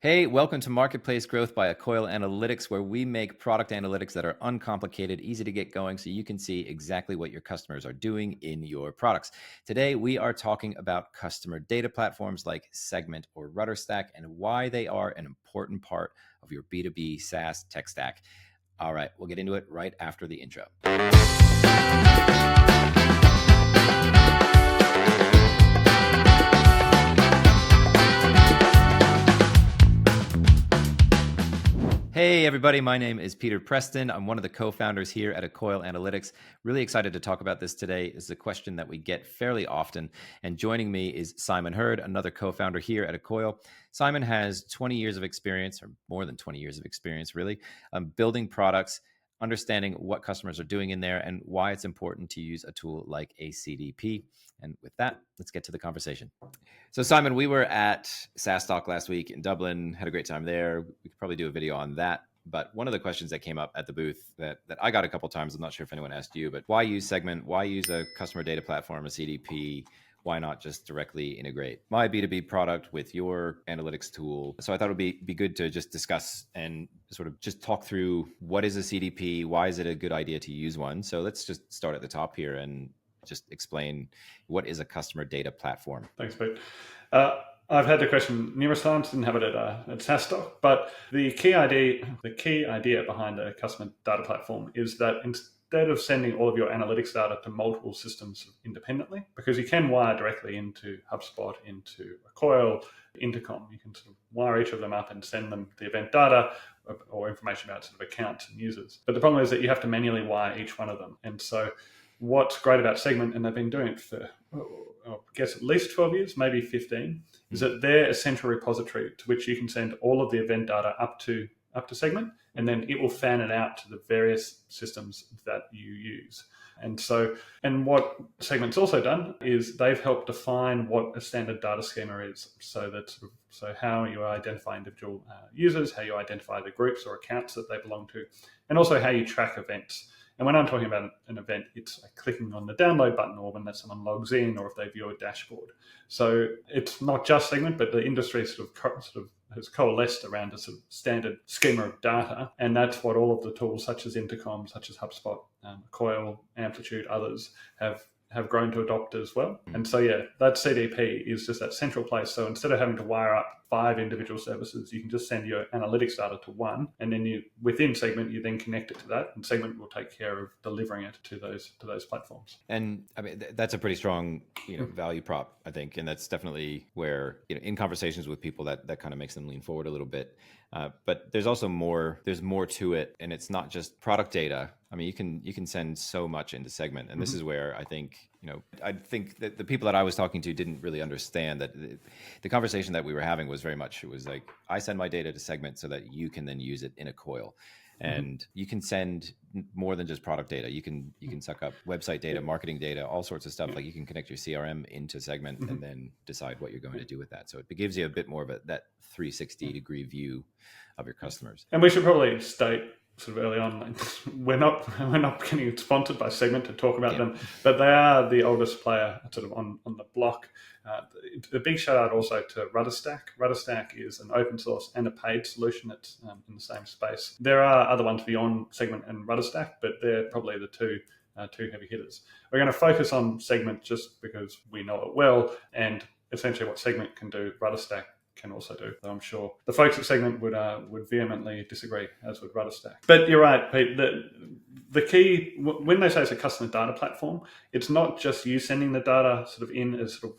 Hey, welcome to Marketplace Growth by Accoil Analytics, where we make product analytics that are uncomplicated, easy to get going, so you can see exactly what your customers are doing in your products. Today, we are talking about customer data platforms like Segment or Rudderstack and why they are an important part of your B2B SaaS tech stack. All right, we'll get into it right after the intro. Hey everybody, my name is Peter Preston. I'm one of the co-founders here at Accoil Analytics. Really excited to talk about this today. It's a question that we get fairly often. And joining me is Simon Hurd, another co-founder here at Accoil. Simon has 20 years of experience, or more than 20 years of experience really, building products, understanding what customers are doing in there and why it's important to use a tool like a CDP. And with that, let's get to the conversation. So Simon, we were at SaaS Talk last week in Dublin, had a great time there. We could probably do a video on that. But one of the questions that came up at the booth that I got a couple of times, I'm not sure if anyone asked you, but why use Segment? Why use a customer data platform, a CDP? Why not just directly integrate my B2B product with your analytics tool? So I thought it would be good to just discuss and sort of just talk through what is a CDP? Why is it a good idea to use one? So let's just start at the top here and just explain what is a customer data platform. Thanks, Pete. I've had the question numerous times, didn't have it at SaaS Talk, but the key idea behind a customer data platform is that instead of sending all of your analytics data to multiple systems independently, because you can wire directly into HubSpot, into Accoil, Intercom, you can sort of wire each of them up and send them the event data or information about sort of accounts and users. But the problem is that you have to manually wire each one of them. And so what's great about Segment, and they've been doing it for, I guess, at least 12 years, maybe 15, is that they're a central repository to which you can send all of the event data up to Segment, and then it will fan it out to the various systems that you use. And what Segment's also done is they've helped define what a standard data schema is. So how you identify individual users, how you identify the groups or accounts that they belong to, and also how you track events. And when I'm talking about an event, it's like clicking on the download button or when someone logs in or if they view a dashboard. So it's not just Segment, but the industry sort of has coalesced around a sort of standard schema of data. And that's what all of the tools such as Intercom, such as HubSpot, Accoil, Amplitude, others have grown to adopt as well. And so, yeah, that CDP is just that central place. So instead of having to wire up 5 individual services, you can just send your analytics data to one, and then within Segment, you then connect it to that, and Segment will take care of delivering it to those platforms. And I mean, that's a pretty strong, value prop, I think, and that's definitely where, in conversations with people that kind of makes them lean forward a little bit. But there's also more. There's more to it, and it's not just product data. I mean, you can send so much into Segment, and this is where I think that the people that I was talking to didn't really understand that the conversation that we were having was very much, it was like, I send my data to Segment so that you can then use it in Accoil. And you can send more than just product data. You can suck up website data, marketing data, all sorts of stuff. Like you can connect your CRM into Segment and then decide what you're going to do with that. So it gives you a bit more of that 360-degree view of your customers. And we should probably state sort of early on, like, we're not getting sponsored by Segment to talk about them, but they are the oldest player sort of on the block. A big shout out also to Rudderstack. Rudderstack is an open source and a paid solution that's in the same space. There are other ones beyond Segment and Rudderstack, but they're probably the two heavy hitters. We're going to focus on Segment just because we know it well, and essentially what Segment can do, Rudderstack can also do. So I'm sure the folks at Segment would vehemently disagree, as would Rudderstack. But you're right, Pete. The key, when they say it's a customer data platform, it's not just you sending the data sort of in as sort of,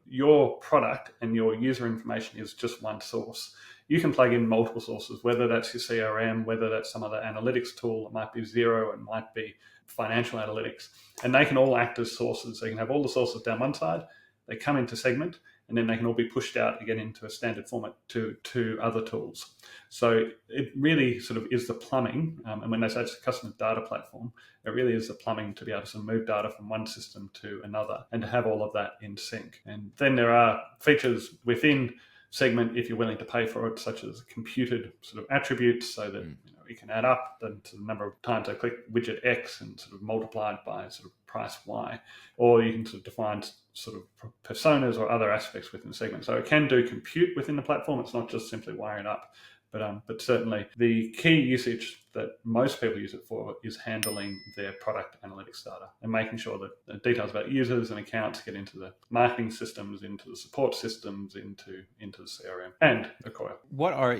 your product and your user information is just one source. You can plug in multiple sources, whether that's your CRM, whether that's some other analytics tool. It might be Xero, it might be financial analytics, and they can all act as sources. So you can have all the sources down one side, they come into Segment, and then they can all be pushed out again into a standard format to other tools. So it really sort of is the plumbing. And when they say it's a customer data platform, it really is the plumbing to be able to sort of move data from one system to another and to have all of that in sync. And then there are features within Segment, if you're willing to pay for it, such as computed sort of attributes, so that you can add up the number of times I click widget X and sort of multiply it by sort of price Y, or you can sort of define sort of personas or other aspects within the segment. So it can do compute within the platform. It's not just simply wiring up. But certainly the key usage that most people use it for is handling their product analytics data and making sure that the details about users and accounts get into the marketing systems, into the support systems, into the CRM and Accoil.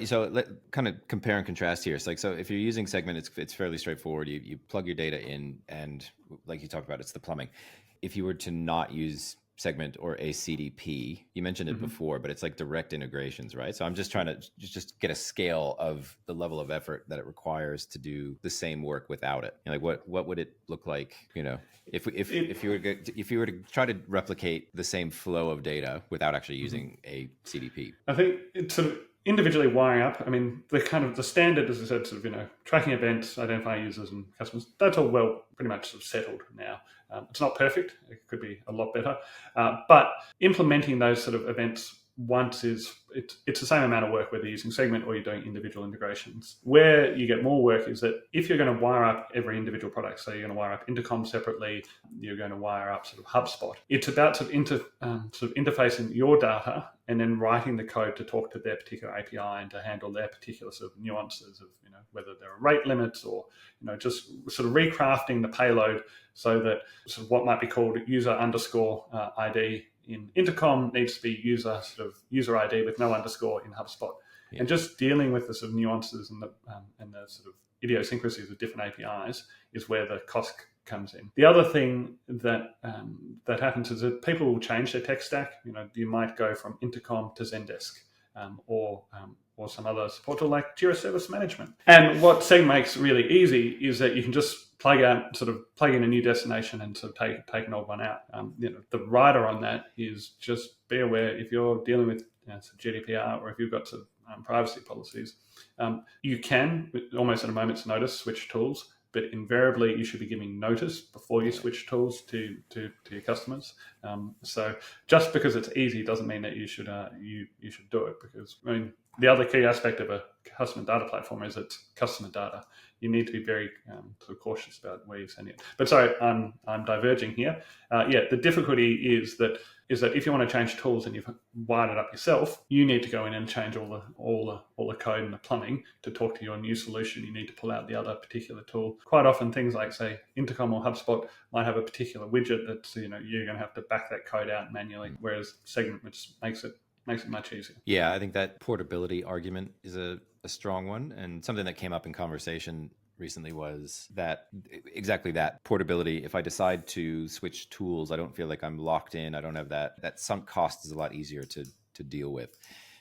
So kind of compare and contrast here. So if you're using Segment, it's fairly straightforward. You plug your data in, and like you talked about, it's the plumbing. If you were to not use Segment or a CDP, you mentioned it before, but it's like direct integrations, right? So I'm just trying to just get a scale of the level of effort that it requires to do the same work without it. Like what would it look like, if you were to try to replicate the same flow of data without actually using a CDP? I think it's sort of individually wiring up. I mean, the standard, as I said, sort of, tracking events, identifying users and customers, that's all pretty much sort of settled now. It's not perfect. It could be a lot better. But implementing those sort of events once it's the same amount of work whether you're using Segment or you're doing individual integrations. Where you get more work is that if you're going to wire up every individual product, so you're going to wire up Intercom separately, you're going to wire up sort of HubSpot. It's about sort of interfacing your data and then writing the code to talk to their particular API and to handle their particular sort of nuances of whether there are rate limits or just sort of recrafting the payload so that sort of what might be called user underscore ID in Intercom needs to be user ID with no underscore in HubSpot. Yeah. And just dealing with the sort of nuances and the sort of idiosyncrasies of different APIs is where the cost comes in. The other thing that happens is that people will change their tech stack. You might go from Intercom to Zendesk or some other support tool like Jira Service Management. And what Segment makes really easy is that you can just plug in a new destination and sort of take an old one out. The rider on that is just be aware if you're dealing with GDPR or if you've got some privacy policies, you can almost at a moment's notice switch tools. But invariably, you should be giving notice before you switch tools to your customers. So just because it's easy doesn't mean that you should do it. Because the other key aspect of a customer data platform is it's customer data. You need to be very sort of cautious about where you send it. But sorry, I'm diverging here. The difficulty is that if you want to change tools and you've wired it up yourself, you need to go in and change all the code and the plumbing to talk to your new solution. You need to pull out the other particular tool. Quite often, things like say Intercom or HubSpot might have a particular widget that you're going to have to back that code out manually, whereas Segment which makes it much easier. Yeah, I think that portability argument is a strong one, and something that came up in conversation recently was that exactly that portability. If I decide to switch tools, I don't feel like I'm locked in. I don't have that sunk cost is a lot easier to deal with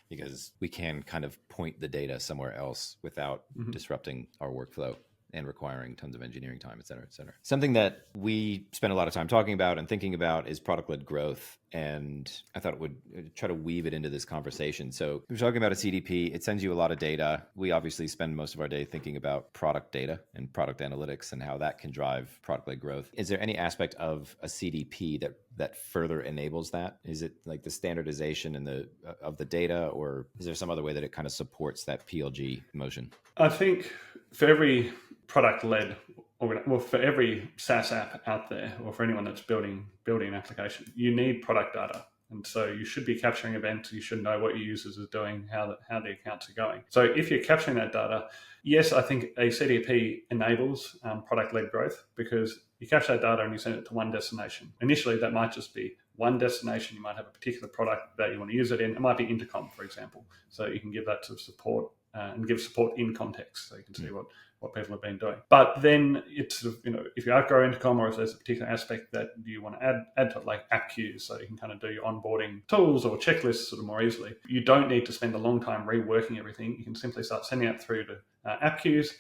because we can kind of point the data somewhere else without disrupting our workflow and requiring tons of engineering time, et cetera, et cetera. Something that we spend a lot of time talking about and thinking about is product-led growth. And I thought it would try to weave it into this conversation. So we're talking about a CDP. It sends you a lot of data. We obviously spend most of our day thinking about product data and product analytics and how that can drive product-led growth. Is there any aspect of a CDP that further enables that? Is it like the standardization and of the data, or is there some other way that it kind of supports that PLG motion? I think for every product-led, for every SaaS app out there, or for anyone that's building an application, you need product data. And so you should be capturing events. You should know what your users are doing, how the accounts are going. So if you're capturing that data, yes, I think a CDP enables product-led growth because you capture that data and you send it to one destination. Initially, that might just be one destination. You might have a particular product that you want to use it in. It might be Intercom, for example. So you can give that sort of support and give support in context so you can see what people have been doing. But then it's sort of, if you outgrow Intercom or if there's a particular aspect that you want to add to it, like app queues, so you can kind of do your onboarding tools or checklists sort of more easily. You don't need to spend a long time reworking everything. You can simply start sending it through to app queues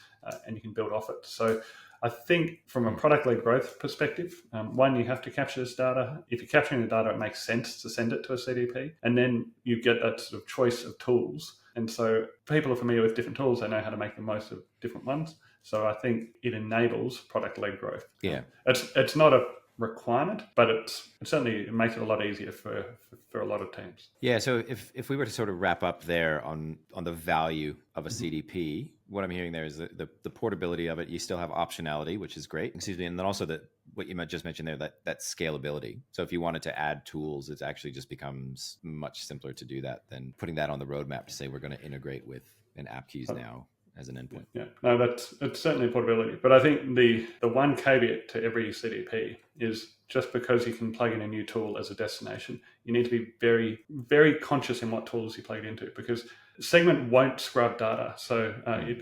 and you can build off it. So I think from a product-led growth perspective, one, you have to capture this data. If you're capturing the data, it makes sense to send it to a CDP. And then you get that sort of choice of tools. And so people are familiar with different tools. They know how to make the most of different ones. So I think it enables product-led growth. Yeah, it's not a requirement, but it certainly makes it a lot easier for a lot of teams. Yeah. So if we were to sort of wrap up there on the value of a CDP, what I'm hearing there is the portability of it. You still have optionality, which is great. And then also that what you just mentioned there, that scalability. So if you wanted to add tools, it actually just becomes much simpler to do that than putting that on the roadmap to say we're going to integrate with an app keys now as an endpoint. Yeah, no, it's certainly portability. But I think the one caveat to every CDP is just because you can plug in a new tool as a destination, you need to be very, very conscious in what tools you plug it into, because Segment won't scrub data. So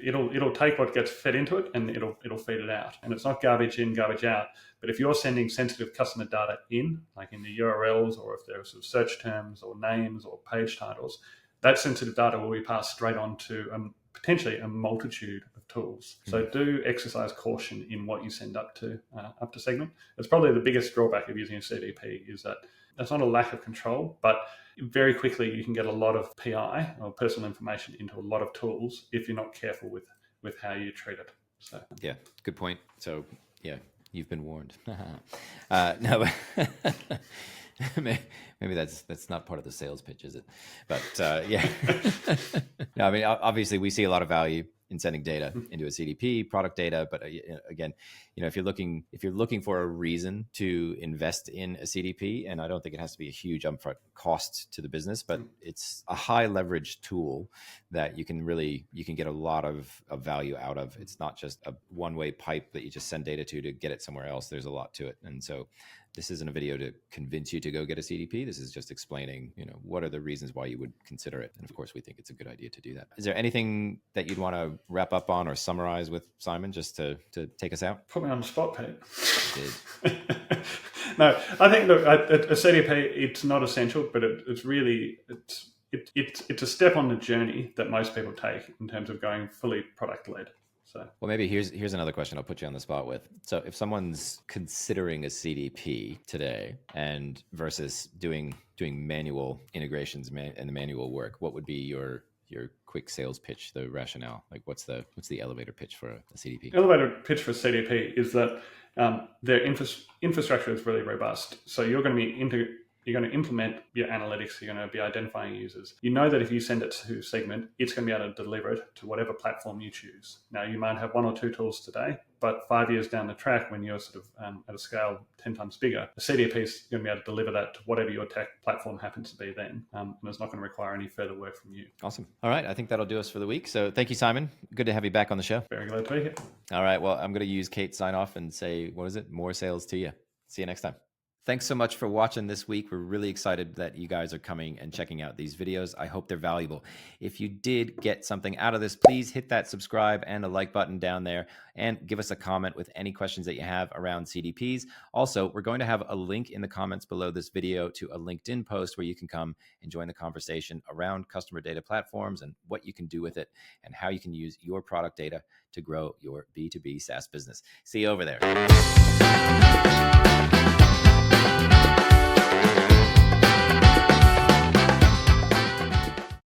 it'll take what gets fed into it and it'll feed it out. And it's not garbage in, garbage out. But if you're sending sensitive customer data in, like in the URLs, or if there are sort of search terms or names or page titles, that sensitive data will be passed straight on to potentially a multitude of tools. So do exercise caution in what you send up to Segment. It's probably the biggest drawback of using a CDP, is that it's not a lack of control, but very quickly you can get a lot of PI or personal information into a lot of tools if you're not careful with how you treat it. So yeah, good point. So yeah, you've been warned. No, maybe that's not part of the sales pitch, is it? But yeah, no, I mean, obviously we see a lot of value in sending data into a CDP, product data. But again, if you're looking for a reason to invest in a CDP, and I don't think it has to be a huge upfront cost to the business, but it's a high leverage tool that you can get a lot of value out of. It's not just a one-way pipe that you just send data to get it somewhere else. There's a lot to it. And so this isn't a video to convince you to go get a CDP. This is just explaining, what are the reasons why you would consider it. And of course, we think it's a good idea to do that. Is there anything that you'd want to wrap up on or summarize with, Simon, just to take us out? Put me on the spot, Pete. No, I think, look, a CDP, it's not essential, but it's a step on the journey that most people take in terms of going fully product led. So, well, maybe here's another question I'll put you on the spot with. So if someone's considering a CDP today and versus doing manual integrations and the manual work, what would be your quick sales pitch, the rationale? Like what's the elevator pitch for a CDP? Elevator pitch for a CDP is that their infrastructure is really robust. So you're going to implement your analytics. You're going to be identifying users. You know that if you send it to Segment, it's going to be able to deliver it to whatever platform you choose. Now, you might have one or two tools today, but 5 years down the track, when you're sort of at a scale 10 times bigger, the CDP is going to be able to deliver that to whatever your tech platform happens to be then. And it's not going to require any further work from you. Awesome. All right. I think that'll do us for the week. So thank you, Simon. Good to have you back on the show. Very glad to be here. All right. Well, I'm going to use Kate's sign off and say, what is it? More sales to you. See you next time. Thanks so much for watching this week. We're really excited that you guys are coming and checking out these videos. I hope they're valuable. If you did get something out of this, please hit that subscribe and a like button down there and give us a comment with any questions that you have around CDPs. Also, we're going to have a link in the comments below this video to a LinkedIn post where you can come and join the conversation around customer data platforms and what you can do with it and how you can use your product data to grow your B2B SaaS business. See you over there.